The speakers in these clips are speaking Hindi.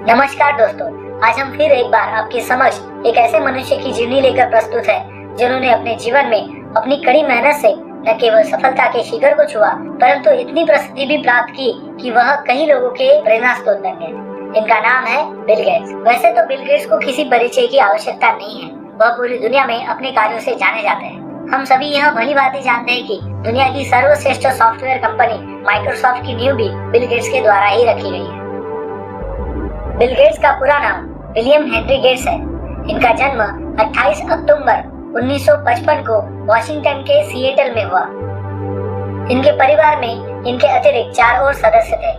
नमस्कार दोस्तों, आज हम फिर एक बार आपके समक्ष एक ऐसे मनुष्य की जीवनी लेकर प्रस्तुत हैं जिन्होंने अपने जीवन में अपनी कड़ी मेहनत से न केवल सफलता के शिखर को छुआ परंतु इतनी प्रसिद्धि भी प्राप्त की कि वह कई लोगों के प्रेरणा स्रोत बन गए। इनका नाम है बिल गेट्स। वैसे तो बिल गेट्स को किसी परिचय की आवश्यकता नहीं है, वह पूरी दुनिया में अपने कार्यों से जाने जाते हैं। हम सभी यह भली भांति जानते हैं कि दुनिया की सर्वश्रेष्ठ सॉफ्टवेयर कंपनी माइक्रोसॉफ्ट की नींव भी बिल गेट्स के द्वारा ही रखी गई है। बिल गेट्स का पूरा नाम विलियम हेनरी गेट्स है। इनका जन्म 28 अक्टूबर 1955 को वॉशिंगटन के सिएटल में हुआ। इनके परिवार में इनके अतिरिक्त 4 और सदस्य थे।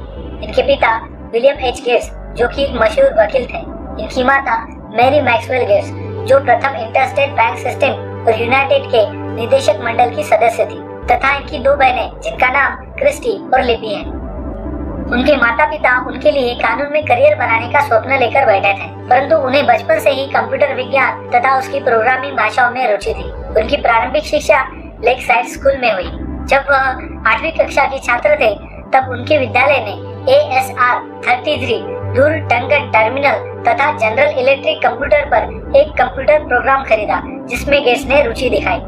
इनके पिता विलियम एच गेट्स जो कि एक मशहूर वकील थे। इनकी माता मैरी मैक्सवेल गेट्स जो प्रथम इंटरस्टेट बैंक सिस्टम और यूनाइटेड के निदेशक मंडल की सदस्य थी तथा इनकी 2 बहनें जिनका नाम क्रिस्टी और लिपी है। उनके माता पिता उनके लिए कानून में करियर बनाने का स्वप्न लेकर बैठे थे, परंतु उन्हें बचपन से ही कंप्यूटर विज्ञान तथा उसकी प्रोग्रामिंग भाषाओं में रुचि थी। उनकी प्रारंभिक शिक्षा लेक साइड स्कूल में हुई। जब वह 8वीं कक्षा के छात्र थे तब उनके विद्यालय ने ASR 33 दूर टंगन टर्मिनल तथा जनरल इलेक्ट्रिक कंप्यूटर पर एक कंप्यूटर प्रोग्राम खरीदा जिसमें गेट्स ने रुचि दिखाई।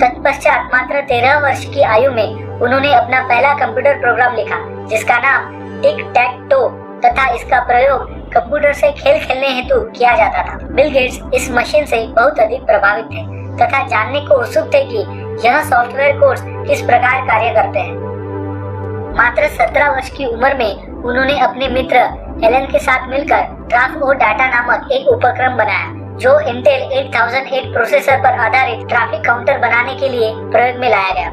तत्पश्चात मात्र 13 वर्ष की आयु में उन्होंने अपना पहला कंप्यूटर प्रोग्राम लिखा जिसका नाम टिक टैक टो तथा इसका प्रयोग कंप्यूटर से खेल खेलने हेतु किया जाता था। बिल गेट्स इस मशीन से बहुत अधिक प्रभावित थे तथा जानने को उत्सुक थे कि यह सॉफ्टवेयर कोड्स किस प्रकार कार्य करते हैं। मात्र 17 वर्ष की उम्र में उन्होंने अपने मित्र एलन के साथ मिलकर ट्राफ और डाटा नामक एक उपक्रम बनाया जो इंटेल 8008 प्रोसेसर पर आधारित ट्रैफिक काउंटर बनाने के लिए प्रयोग में लाया गया।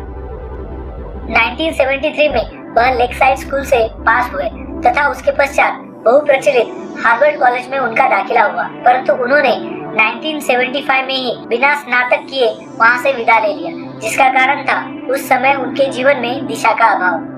1973 में वह लेकसाइड स्कूल से पास हुए तथा उसके पश्चात बहुप्रचलित हार्वर्ड कॉलेज में उनका दाखिला हुआ, परंतु उन्होंने 1975 में ही बिना स्नातक किए वहां से विदा ले लिया, जिसका कारण था उस समय उनके जीवन में दिशा का अभाव।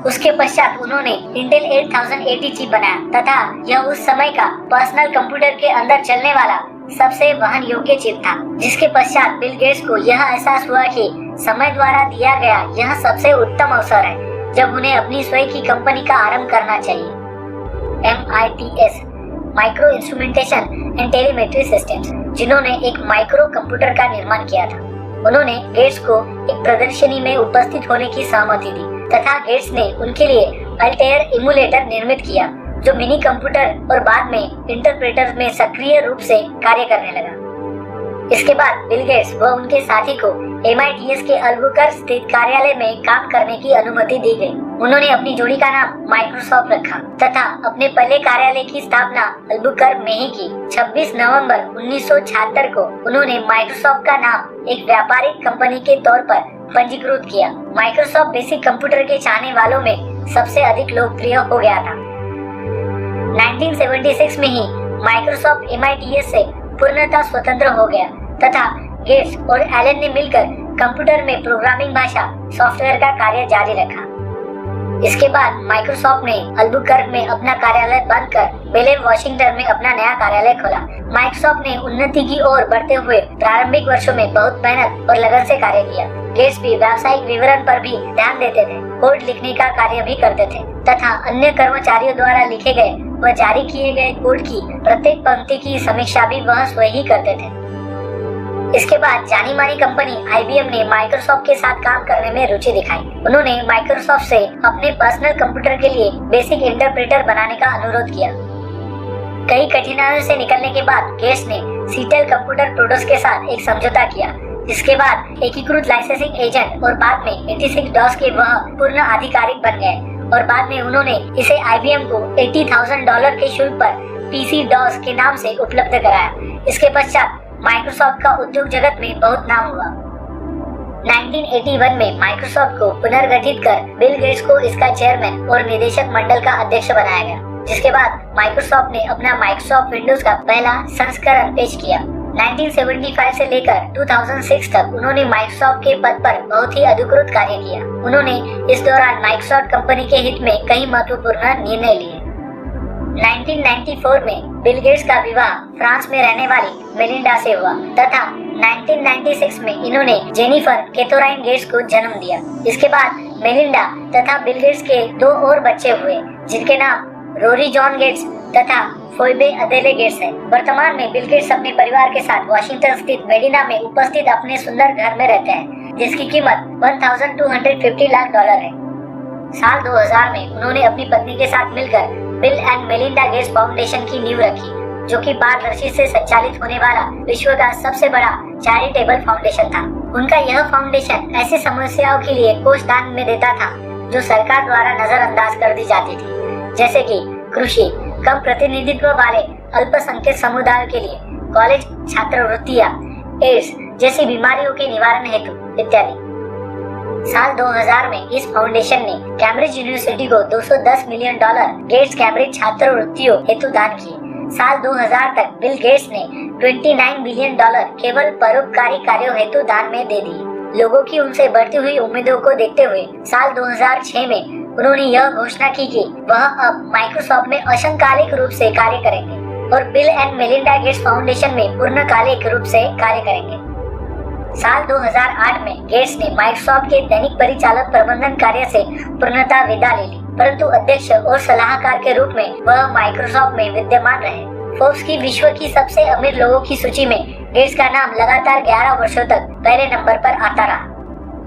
उसके पश्चात उन्होंने इंटेल 8080 चिप बनाया तथा यह उस समय का पर्सनल कंप्यूटर के अंदर चलने वाला सबसे वहन योग्य चिप था। जिसके पश्चात बिल गेट्स को यह एहसास हुआ कि समय द्वारा दिया गया यह सबसे उत्तम अवसर है जब उन्हें अपनी स्वयं की कंपनी का आरंभ करना चाहिए। MITS micro instrumentation and telemetry systems जिन्होंने एक माइक्रो कंप्यूटर का निर्माण किया था, उन्होंने गेट्स को एक प्रदर्शनी में उपस्थित होने की सहमति दी तथा गेट्स ने उनके लिए अल्टेयर इमुलेटर निर्मित किया जो मिनी कंप्यूटर और बाद में इंटरप्रेटर में सक्रिय रूप से कार्य करने लगा। इसके बाद बिल गेट्स व उनके साथी को MITS के अल्बुकर्क स्थित कार्यालय में काम करने की अनुमति दी गई। उन्होंने अपनी जोड़ी का नाम माइक्रोसॉफ्ट रखा तथा अपने पहले कार्यालय की स्थापना अल्बुकर्क में ही की। 26 नवंबर 1976 को उन्होंने माइक्रोसॉफ्ट का नाम एक व्यापारिक कंपनी के तौर पर पंजीकृत किया। माइक्रोसॉफ्ट बेसिक कंप्यूटर के चाहने वालों में सबसे अधिक लोकप्रिय हो गया था। 1976 में ही माइक्रोसॉफ्ट MITS से पूर्णतः स्वतंत्र हो गया तथा गेट्स और एलन ने मिलकर कंप्यूटर में प्रोग्रामिंग भाषा सॉफ्टवेयर का कार्य जारी रखा। इसके बाद माइक्रोसॉफ्ट ने अल्बुकर्क में अपना कार्यालय बंद कर बेलेव वॉशिंगटन में अपना नया कार्यालय खोला। माइक्रोसॉफ्ट ने उन्नति की ओर बढ़ते हुए प्रारंभिक वर्षों में बहुत मेहनत और लगन से कार्य किया। गेट्स भी व्यावसायिक विवरण पर भी ध्यान देते थे, कोड लिखने का कार्य भी करते थे तथा अन्य कर्मचारियों द्वारा लिखे गए व जारी किए गए कोड की प्रत्येक पंक्ति की समीक्षा भी वह स्वयं ही करते थे। इसके बाद जानी मानी कंपनी IBM ने माइक्रोसॉफ्ट के साथ काम करने में रुचि दिखाई। उन्होंने माइक्रोसॉफ्ट से अपने पर्सनल कंप्यूटर के लिए बेसिक इंटरप्रेटर बनाने का अनुरोध किया। कई कठिनाइयों से निकलने के बाद गेट्स ने सीटेल कंप्यूटर प्रोडक्ट्स के साथ एक समझौता किया, जिसके बाद एकीकृत लाइसेंसिंग एजेंट और बाद में 86 डॉस के वह पूर्ण आधिकारिक बन गए और बाद में उन्होंने इसे IBM को $80,000 के शुल्क पर PC DOS के नाम से उपलब्ध कराया। इसके पश्चात माइक्रोसॉफ्ट का उद्योग जगत में बहुत नाम हुआ। 1981 में माइक्रोसॉफ्ट को पुनर्गठित कर बिल गेट्स को इसका चेयरमैन और निदेशक मंडल का अध्यक्ष बनाया गया। जिसके बाद माइक्रोसॉफ्ट ने अपना माइक्रोसॉफ्ट विंडोज का पहला संस्करण पेश किया। 1975 से लेकर 2006 तक उन्होंने माइक्रोसॉफ्ट के पद पर बहुत ही अधिकृत कार्य किया। उन्होंने इस दौरान माइक्रोसॉफ्ट कंपनी के हित में कई महत्वपूर्ण निर्णय लिए। 1994 में बिल गेट्स का विवाह फ्रांस में रहने वाली मेलिंडा से हुआ तथा 1996 में इन्होंने जेनिफर कैथोराइन गेट्स को जन्म दिया। इसके बाद मेलिंडा तथा बिल गेट्स के 2 और बच्चे हुए जिनके नाम रोरी जॉन गेट्स तथा फोइबे अदेले गेट्स है। वर्तमान में बिल गेट्स अपने परिवार के साथ वाशिंगटन स्थित मेडिना में उपस्थित अपने सुंदर घर में रहते हैं, जिसकी कीमत $1,250 लाख है। साल 2000 में उन्होंने अपनी पत्नी के साथ मिलकर bill and Melinda Gates foundation की नींव रखी, जो कि पारदर्शी से संचालित होने वाला विश्व का सबसे बड़ा चैरिटेबल फाउंडेशन था। उनका यह फाउंडेशन ऐसी समस्याओं के लिए कोष दान में देता था जो सरकार द्वारा नजरअंदाज कर दी जाती थी, जैसे कि कृषि, कम प्रतिनिधित्व वाले अल्पसंख्यक समुदायों के लिए कॉलेज छात्रवृत्तियां, एड्स जैसी बीमारियों के निवारण हेतु इत्यादि। साल 2000 में इस फाउंडेशन ने कैम्ब्रिज यूनिवर्सिटी को $210 मिलियन गेट्स कैम्ब्रिज छात्रवृत्तियों हेतु दान किए। साल 2000 तक बिल गेट्स ने $29 बिलियन केवल परोपकारी कार्यों हेतु दान में दे दिए। लोगों की उनसे बढ़ती हुई उम्मीदों को देखते हुए साल 2006 में उन्होंने यह घोषणा की कि वह अब माइक्रोसॉफ्ट में अंशकालिक रूप से कार्य करेंगे और bill and Melinda Gates foundation में पूर्णकालिक रूप से कार्य करेंगे। साल 2008 में गेट्स ने माइक्रोसॉफ्ट के दैनिक परिचालन प्रबंधन कार्य से पूर्णतः विदा ले ली, परंतु अध्यक्ष और सलाहकार के रूप में वह माइक्रोसॉफ्ट में विद्यमान रहे। फोर्ब्स की विश्व की सबसे अमीर लोगों की सूची में गेट्स का नाम लगातार 11 वर्षों तक पहले नंबर पर आता रहा।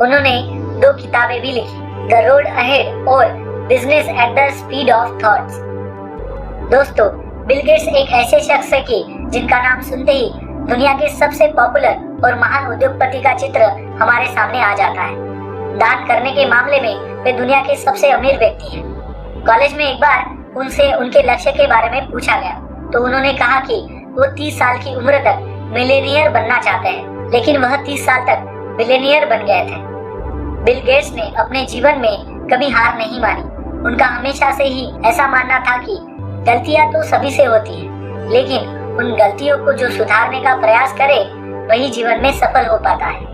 उन्होंने 2 किताबें भी लिखी, द रोड अहेड और business at the speed of thoughts. दोस्तों, बिल गेट्स एक ऐसे शख्स है कि जिनका नाम सुनते ही दुनिया के सबसे पॉपुलर और महान उद्योगपति का चित्र हमारे सामने आ जाता है। दान करने के मामले में वे दुनिया के सबसे अमीर व्यक्ति हैं। कॉलेज में एक बार उनसे उनके लक्ष्य के बारे में पूछा गया तो उन्होंने कहा कि वो 30 साल की उम्र तक मिलेनियर बनना चाहते हैं, लेकिन वह 30 साल तक बिलियनियर बन गए थे। बिल गेट्स ने अपने जीवन में कभी हार नहीं मानी। उनका हमेशा से ही ऐसा मानना था कि गलतियां तो सभी से होती हैं, लेकिन उन गलतियों को जो सुधारने का प्रयास करे वही जीवन में सफल हो पाता है।